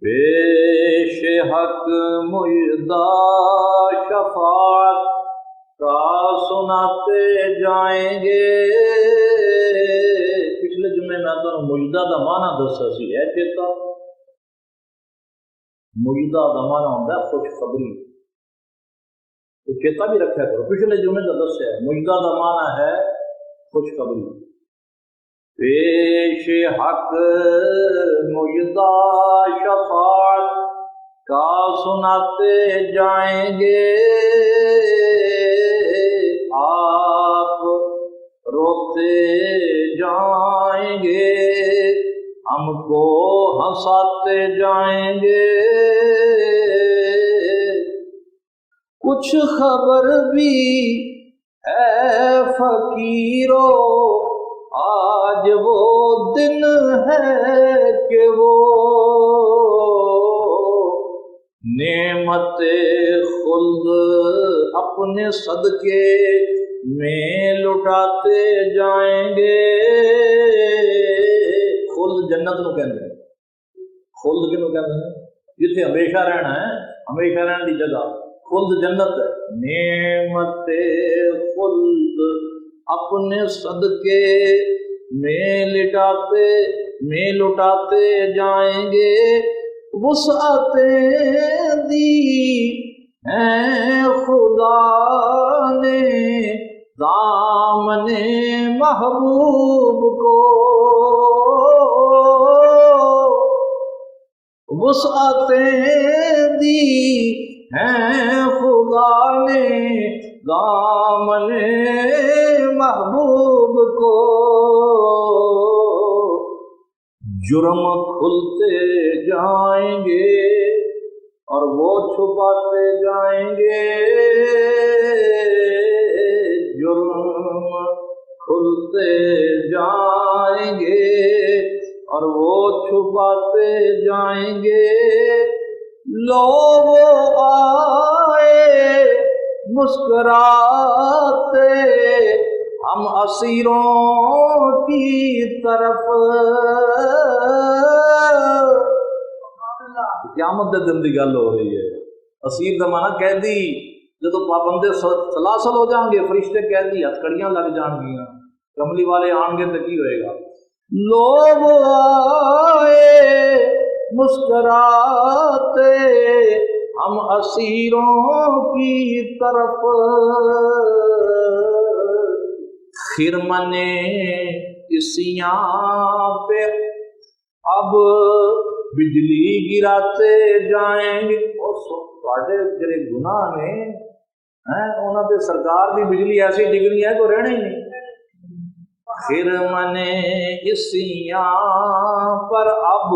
پیش حق مجدہ شفاعت کا سناتے جائیں گے۔ پچھلے جمعے میں تو مجدہ دا معنی دسا سی ہے چیتا؟ مجدہ دا معنی ہوتا ہے خوشخبری، تو چیتا بھی رکھا کرو، پچھلے جمعے کا دسیا ہے مجدہ دا معنی ہے خوشخبری۔ پیش حق مجدہ شفاعت کا سناتے جائیں گے، آپ روتے جائیں گے، ہم کو ہنساتے جائیں گے۔ کچھ خبر بھی ہے فقیرو، آج وہ دن ہے کہ وہ نعمت خلد اپنے صدقے میں لٹاتے جائیں گے۔ خلد جنت نو کہتے ہیں، خلد کنو کہتے ہیں؟ جتھے ہمیشہ رہنا ہے، ہمیشہ رہنے کی جگہ خلد جنت ہے۔ نعمت خلد اپنے صدقے میں لٹاتے جائیں گے، وسعتیں دی ہیں خدا نے دامن محبوب کو، وسعتیں دی ہیں خدا نے دامن محبوب کو، جرم کھلتے جائیں گے اور وہ چھپاتے جائیں گے، جرم کھلتے جائیں گے اور وہ چھپاتے جائیں گے۔ لوگ آئے مسکراتے ہم اسیروں کی طرف، قیامت دے دن دی گل ہو رہی ہے۔ اسیر دا معنی قیدی، جدو پابندے سلاسل ہو جان گے، فرشتے قیدی ہتھکڑیاں لگ جان گیاں، کملی والے آن گے تو کی ہوئے گا؟ لوگ آئے مسکراتے ہم اسیروں کی طرف، خرمن اسیاں پہ اب بجلی گراتے جائیں گے۔ جڑے گناہ نے انہاں تے سرکار دی بجلی ایسی ڈگنی ہے کوئی رہنا ہی نہیں۔ خرمن اسیاں پر اب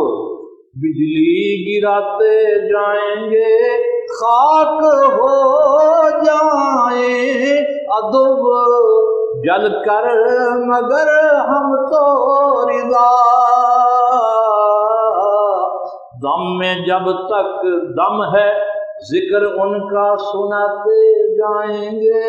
بجلی گراتے جائیں گے، خاک ہو جائیں ادب جل کر مگر ہم تو رضا، دم میں جب تک دم ہے ذکر ان کا سناتے جائیں گے۔